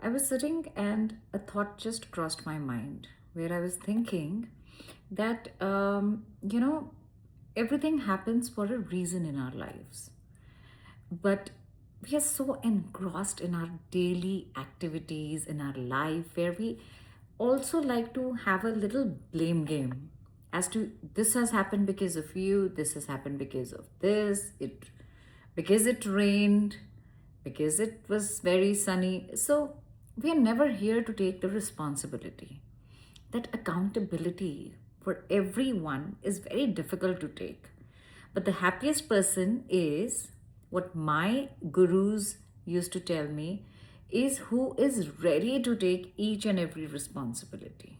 I was sitting and a thought just crossed my mind where I was thinking that, everything happens for a reason in our lives. But we are so engrossed in our daily activities, in our life, where we also like to have a little blame game as to this has happened because of you, this has happened because of this, because it rained, because it was very sunny. So we are never here to take the responsibility. That accountability for everyone is very difficult to take. But the happiest person is what my gurus used to tell me is who is ready to take each and every responsibility.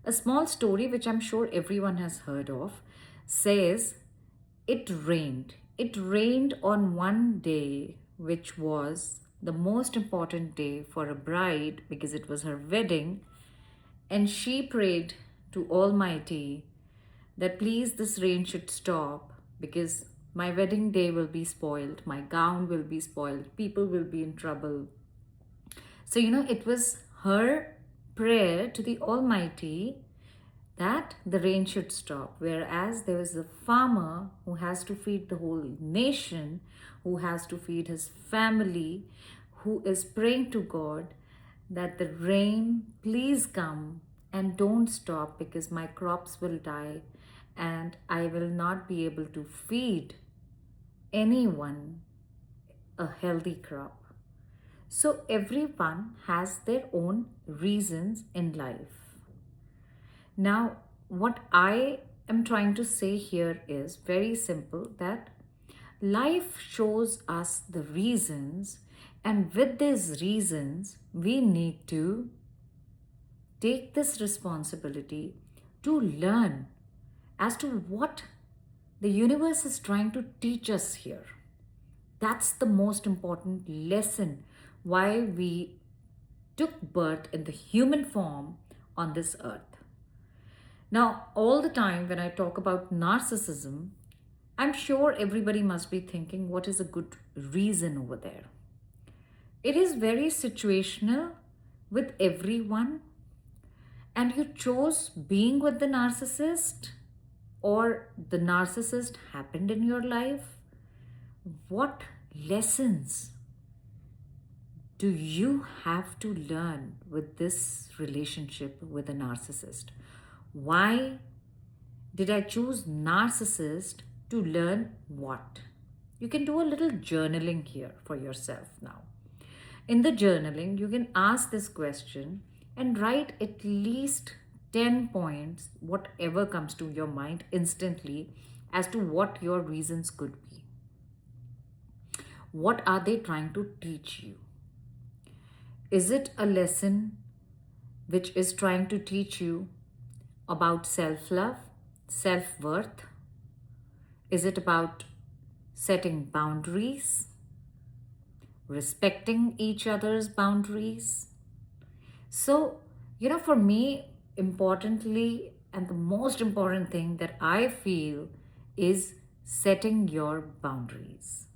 A small story, which I'm sure everyone has heard of, says it rained. It rained on one day, which was the most important day for a bride because it was her wedding, and she prayed to Almighty that please this rain should stop because my wedding day will be spoiled, my gown will be spoiled, people will be in trouble. So, it was her prayer to the Almighty that the rain should stop. Whereas there was a farmer who has to feed the whole nation, who has to feed his family, who is praying to God that the rain please come and don't stop because my crops will die and I will not be able to feed anyone a healthy crop. So everyone has their own reasons in life. Now, what I am trying to say here is very simple that life shows us the reasons, and with these reasons, we need to take this responsibility to learn as to what the universe is trying to teach us here. That's the most important lesson why we took birth in the human form on this earth. Now, all the time when I talk about narcissism, I'm sure everybody must be thinking, what is a good reason over there? It is very situational with everyone, and you chose being with the narcissist, or the narcissist happened in your life. What lessons do you have to learn with this relationship with a narcissist? Why did I choose narcissist to learn what? You can do a little journaling here for yourself now. In the journaling, you can ask this question and write at least 10 points, whatever comes to your mind instantly, as to what your reasons could be. What are they trying to teach you? Is it a lesson which is trying to teach you about self love, self worth? Is it about setting boundaries, respecting each other's boundaries? So, for me, importantly, and the most important thing that I feel is setting your boundaries.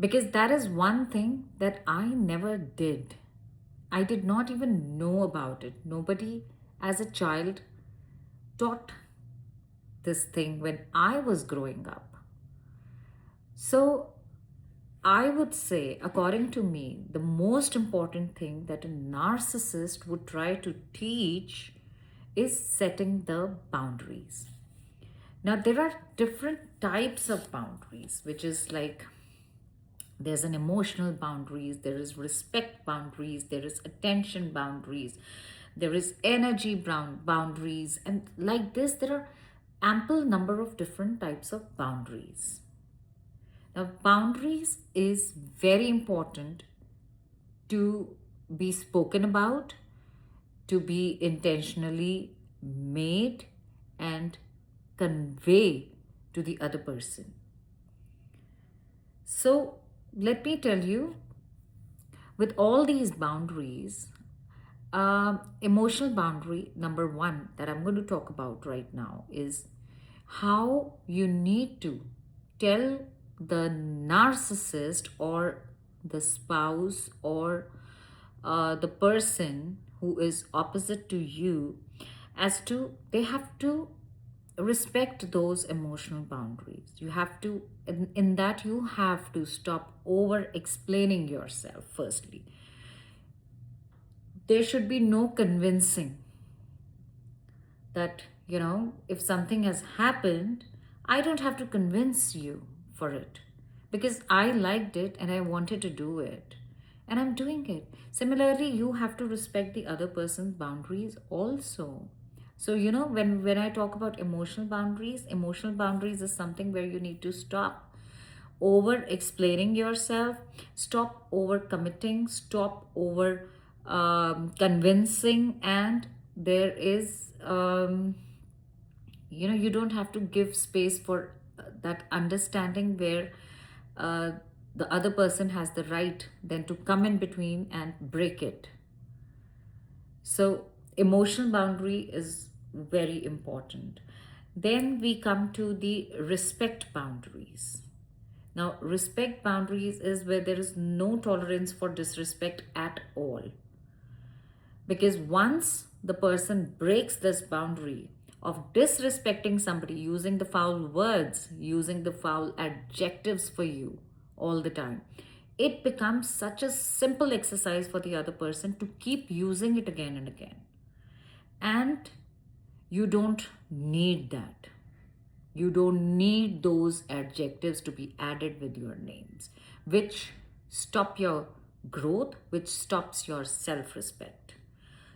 Because that is one thing that I never did. I did not even know about it. Nobody, as a child, taught this thing when I was growing up. So, I would say, according to me, the most important thing that a narcissist would try to teach is setting the boundaries. Now, there are different types of boundaries, which is like there's an emotional boundaries, there is respect boundaries, there is attention boundaries, there is energy boundaries, and like this, there are ample number of different types of boundaries. Now, boundaries is very important to be spoken about, to be intentionally made, and convey to the other person. So, let me tell you, with all these boundaries, emotional boundary number one that I'm going to talk about right now is how you need to tell the narcissist or the spouse, or the person who is opposite to you, as to they have to respect those emotional boundaries. You have to, in that, you have to stop over explaining yourself. Firstly, there should be no convincing that, if something has happened, I don't have to convince you for it, because I liked it and I wanted to do it, and I'm doing it. Similarly, you have to respect the other person's boundaries also. So, when I talk about emotional boundaries is something where you need to stop over explaining yourself, stop over committing, stop over convincing, and there is, you don't have to give space for that understanding where uh, the other person has the right then to come in between and break it. So, emotional boundary is very important. Then we come to the respect boundaries. Now, respect boundaries is where there is no tolerance for disrespect at all. Because once the person breaks this boundary of disrespecting somebody, using the foul words, using the foul adjectives for you all the time, it becomes such a simple exercise for the other person to keep using it again and again. And you don't need that. You don't need those adjectives to be added with your names, which stop your growth, which stops your self respect.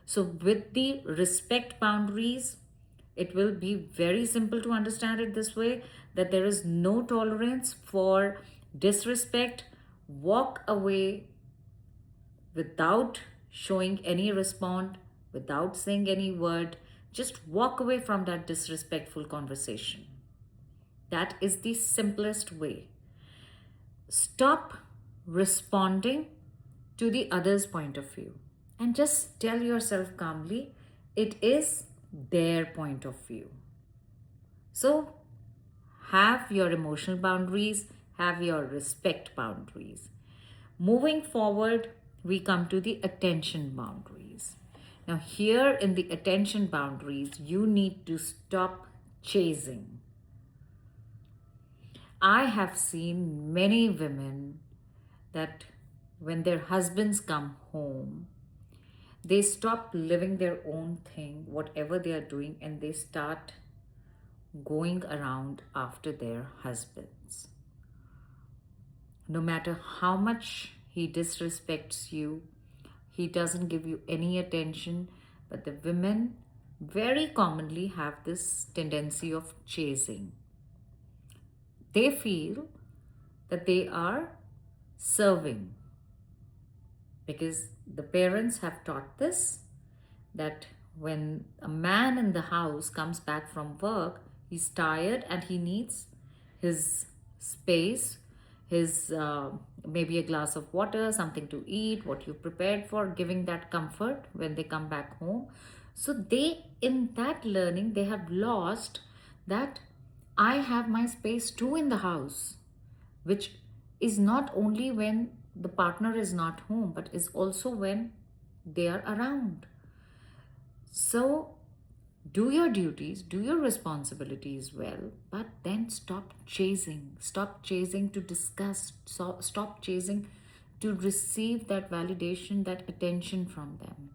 So, with the respect boundaries, it will be very simple to understand it this way, that there is no tolerance for disrespect. Walk away without showing any response, without saying any word. Just walk away from that disrespectful conversation. That is the simplest way. Stop responding to the other's point of view and just tell yourself calmly, it is their point of view. So, have your emotional boundaries, have your respect boundaries. Moving forward, we come to the attention boundaries. Now, here in the attention boundaries, you need to stop chasing. I have seen many women that when their husbands come home, they stop living their own thing, whatever they are doing, and they start going around after their husbands. No matter how much he disrespects you, he doesn't give you any attention, but the women very commonly have this tendency of chasing. They feel that they are serving, because the parents have taught this, that when a man in the house comes back from work, he's tired and he needs his space, his maybe a glass of water, something to eat, what you prepared for, giving that comfort when they come back home. So they, in that learning, they have lost that I have my space too in the house, which is not only when the partner is not home, but is also when they are around. So, do your duties, do your responsibilities well, but then stop chasing. Stop chasing to discuss, stop chasing to receive that validation, that attention from them.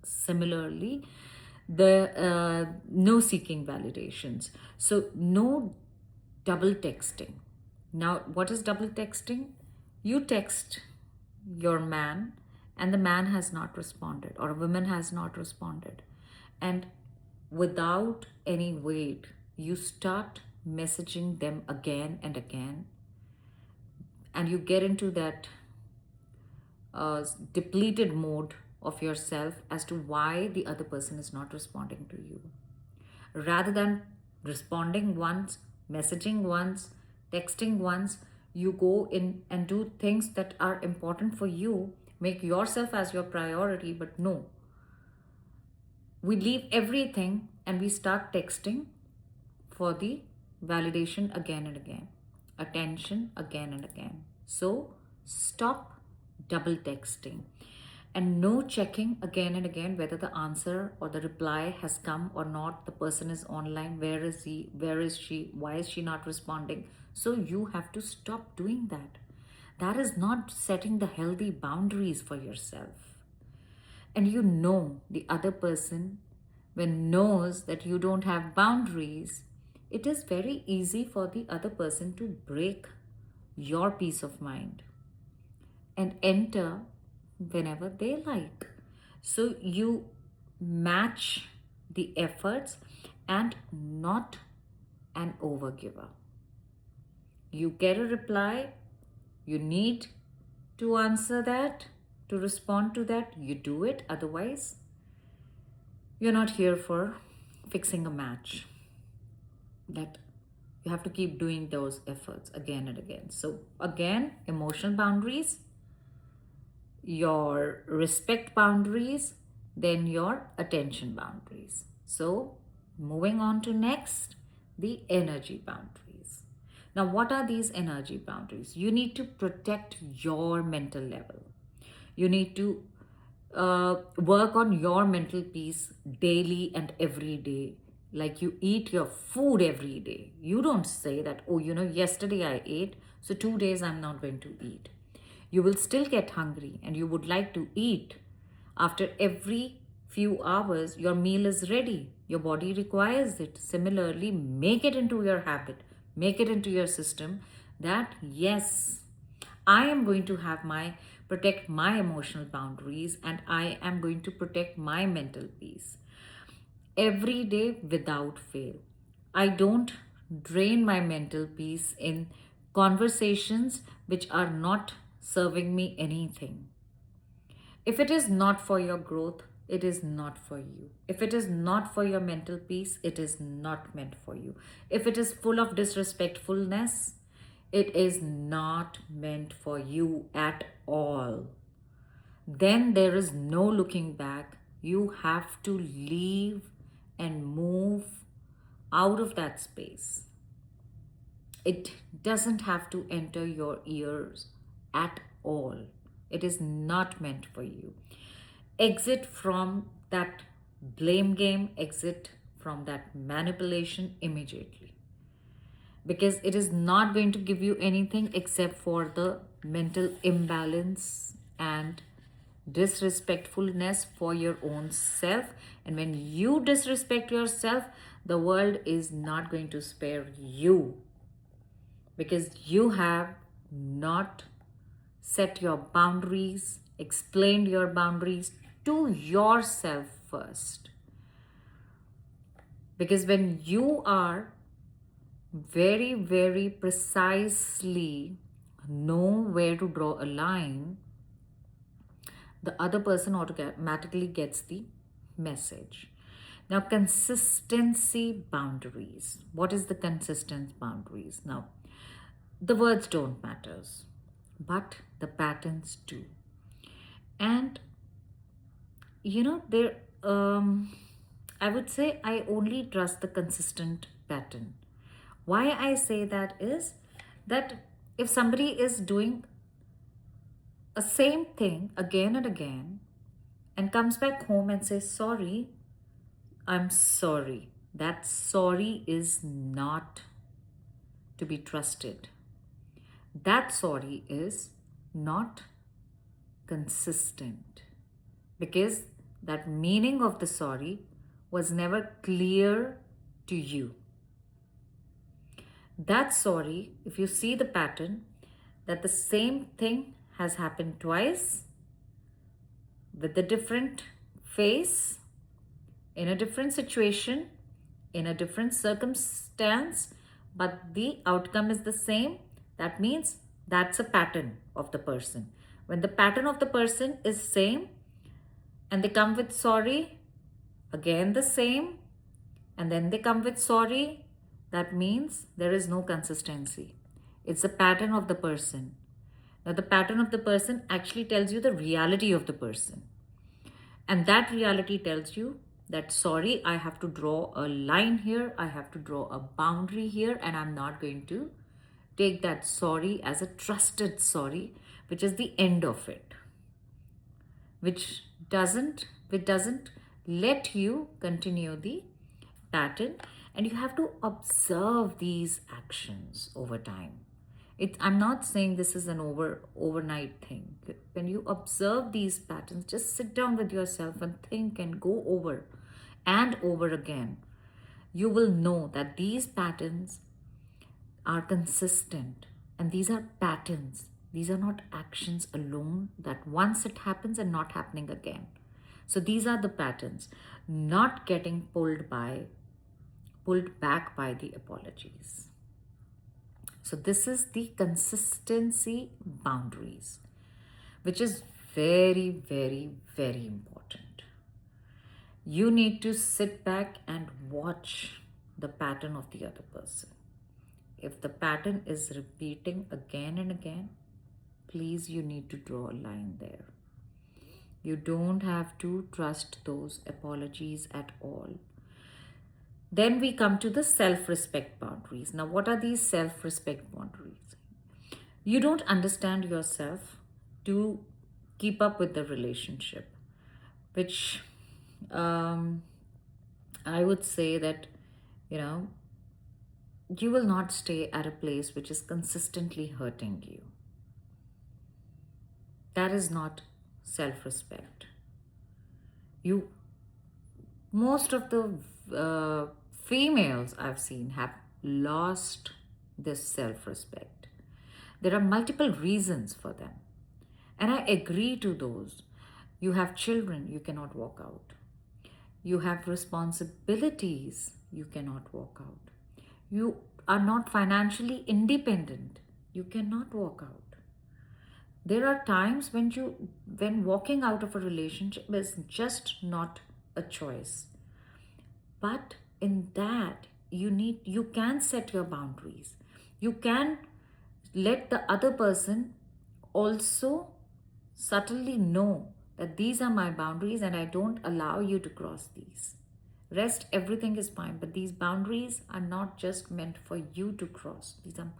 Similarly, the no seeking validations. So, no double texting. Now, what is double texting? You text your man and the man has not responded, or a woman has not responded. And without any weight, you start messaging them again and again, and you get into that depleted mode of yourself as to why the other person is not responding to you. Rather than responding once, messaging once, texting once, you go in and do things that are important for you, make yourself as your priority. But no, we leave everything and we start texting for the validation again and again, attention again and again. So Stop double texting, and no checking again and again whether the answer or the reply has come or not. The person is online. Where is he? Where is she? Why is she not responding? So you have to stop doing that. That is not setting the healthy boundaries for yourself. And you know the other person, when knows that you don't have boundaries, it is very easy for the other person to break your peace of mind and enter whenever they like. So you match the efforts and not an overgiver. You get a reply, you need to answer that, to respond to that, you do it. Otherwise, you're not here for fixing a match. That you have to keep doing those efforts again and again. So, again, emotional boundaries, your respect boundaries, then your attention boundaries. So, moving on to next, the energy boundaries. Now, what are these energy boundaries? You need to protect your mental level. You need to work on your mental peace daily and every day. Like you eat your food every day. You don't say that, oh, yesterday I ate, so 2 days I'm not going to eat. You will still get hungry and you would like to eat. After every few hours, your meal is ready. Your body requires it. Similarly, make it into your habit, make it into your system that yes, I am going to protect my emotional boundaries and I am going to protect my mental peace every day without fail. I don't drain my mental peace in conversations which are not serving me anything. If it is not for your growth, it is not for you. If it is not for your mental peace, it is not meant for you. If it is full of disrespectfulness, it is not meant for you at all. Then there is no looking back. You have to leave and move out of that space. It doesn't have to enter your ears at all. It is not meant for you. Exit from that blame game, exit from that manipulation immediately. Because it is not going to give you anything except for the mental imbalance and disrespectfulness for your own self. And when you disrespect yourself, the world is not going to spare you because you have not set your boundaries, explained your boundaries to yourself first. Because when you are very, very precisely know where to draw a line, the other person automatically gets the message. Now, consistency boundaries. What is the consistent boundaries? Now, the words don't matter, but the patterns do. And there I would say I only trust the consistent pattern. Why I say that is that if somebody is doing a same thing again and again and comes back home and says sorry, I'm sorry, that sorry is not to be trusted. That sorry is not consistent because that meaning of the sorry was never clear to you. That sorry, if you see the pattern, that the same thing has happened twice with a different face, in a different situation, in a different circumstance, but the outcome is the same, that means that's a pattern of the person. When the pattern of the person is same and they come with sorry, again the same, and then they come with sorry, that means there is no consistency. It's a pattern of the person. Now, the pattern of the person actually tells you the reality of the person. And that reality tells you that, sorry, I have to draw a line here, I have to draw a boundary here, and I'm not going to take that sorry as a trusted sorry, which is the end of it, which doesn't let you continue the pattern. And you have to observe these actions over time. I'm not saying this is an overnight thing. When you observe these patterns, just sit down with yourself and think and go over and over again. You will know that these patterns are consistent, and these are patterns. These are not actions alone that once it happens and not happening again. So these are the patterns, not getting pulled back by the apologies. So this is the consistency boundaries, which is very, very, very important. You need to sit back and watch the pattern of the other person. If the pattern is repeating again and again, please, you need to draw a line there. You don't have to trust those apologies at all. Then we come to the self-respect boundaries. Now, what are these self-respect boundaries? You don't understand yourself to keep up with the relationship, which I would say that, you know, you will not stay at a place which is consistently hurting you. That is not self-respect. You, most of the females I've seen have lost this self-respect. There are multiple reasons for them, and I agree to those. You have children, you cannot walk out. You have responsibilities, you cannot walk out. You are not financially independent, you cannot walk out. There are times when walking out of a relationship is just not a choice. But in that, you can set your boundaries. You can let the other person also subtly know that these are my boundaries and I don't allow you to cross these. Rest, everything is fine, but these boundaries are not just meant for you to cross. These are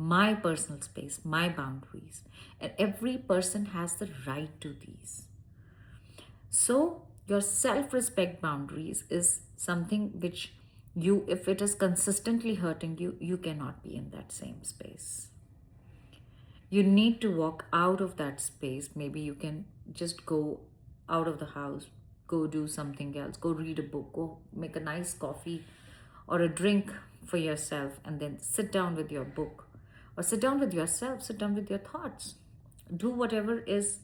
my personal space, my boundaries, and every person has the right to these. So your self-respect boundaries is something which you, if it is consistently hurting you, you cannot be in that same space. You need to walk out of that space. Maybe you can just go out of the house, go do something else, go read a book, go make a nice coffee or a drink for yourself, and then sit down with your book, or sit down with yourself, sit down with your thoughts. Do whatever is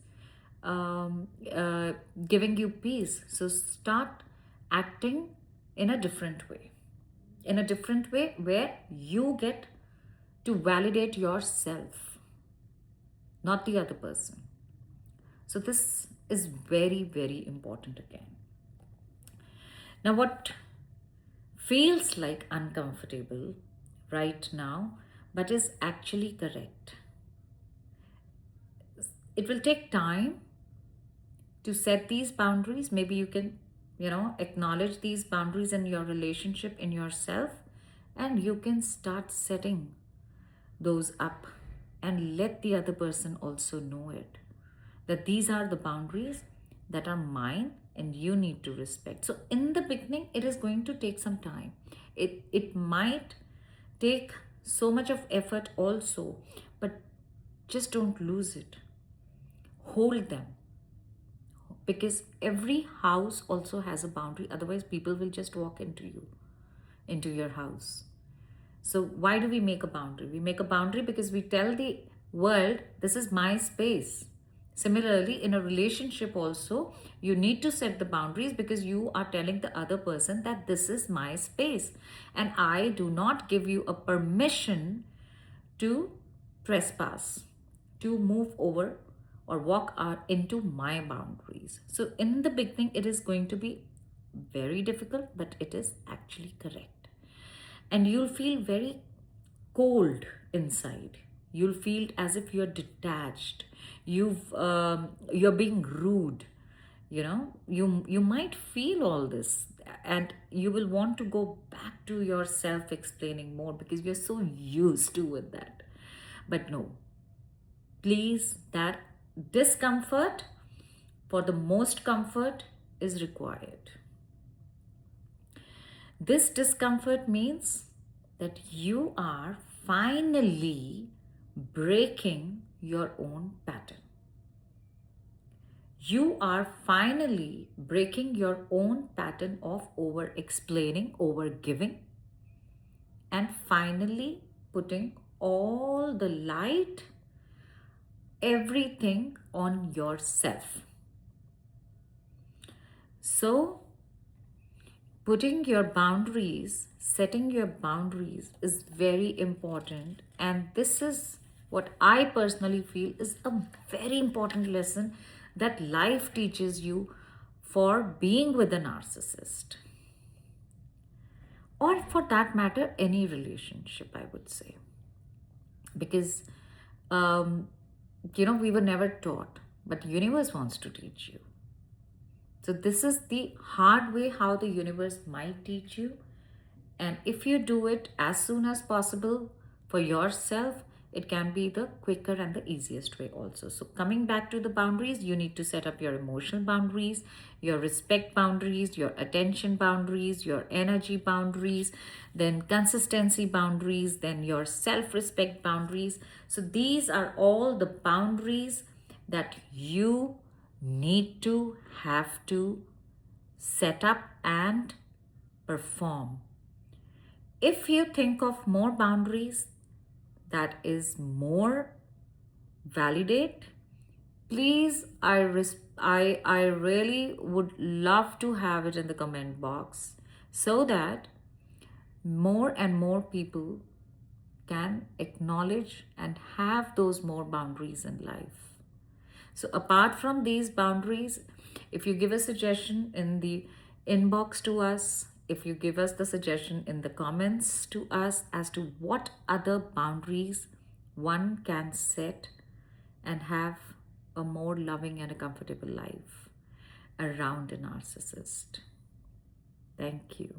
giving you peace. So start acting in a different way, where you get to validate yourself, not the other person. So this is very, very important again. Now, what feels like uncomfortable right now, but is actually correct. It will take time to set these boundaries. Maybe you can, acknowledge these boundaries in your relationship, in yourself, and you can start setting those up and let the other person also know it, that these are the boundaries that are mine and you need to respect. So in the beginning, it is going to take some time. It might take so much of effort also, but just don't lose it. Hold them, because every house also has a boundary. Otherwise, people will just walk into your house. So why do we make a boundary? We make a boundary because we tell the world, this is my space. Similarly, in a relationship also, you need to set the boundaries because you are telling the other person that this is my space and I do not give you a permission to trespass, to move over or walk into my boundaries. So in the beginning, it is going to be very difficult, but it is actually correct. And you'll feel very cold inside. You'll feel as if you're detached. You're being rude. You might feel all this, and you will want to go back to yourself explaining more because you're so used to with that. But no, Please, that discomfort for the most comfort is required. This discomfort means that you are finally breaking your own pattern. You are finally breaking your own pattern of over explaining, over giving, and finally putting all the light, everything on yourself. So, putting your boundaries, setting your boundaries is very important. And this is what I personally feel is a very important lesson that life teaches you for being with a narcissist. Or for that matter, any relationship, I would say. Because, um, we were never taught, but universe wants to teach you. So this is the hard way how the universe might teach you. And if you do it as soon as possible for yourself, it can be the quicker and the easiest way also. So coming back to the boundaries, you need to set up your emotional boundaries, your respect boundaries, your attention boundaries, your energy boundaries, then consistency boundaries, then your self-respect boundaries. So these are all the boundaries that you need to have to set up and perform. If you think of more boundaries that is more validate, please, I really would love to have it in the comment box so that more and more people can acknowledge and have those more boundaries in life. So apart from these boundaries, if you give a suggestion in the inbox to us, if you give us the suggestion in the comments to us as to what other boundaries one can set and have a more loving and a comfortable life around a narcissist. Thank you.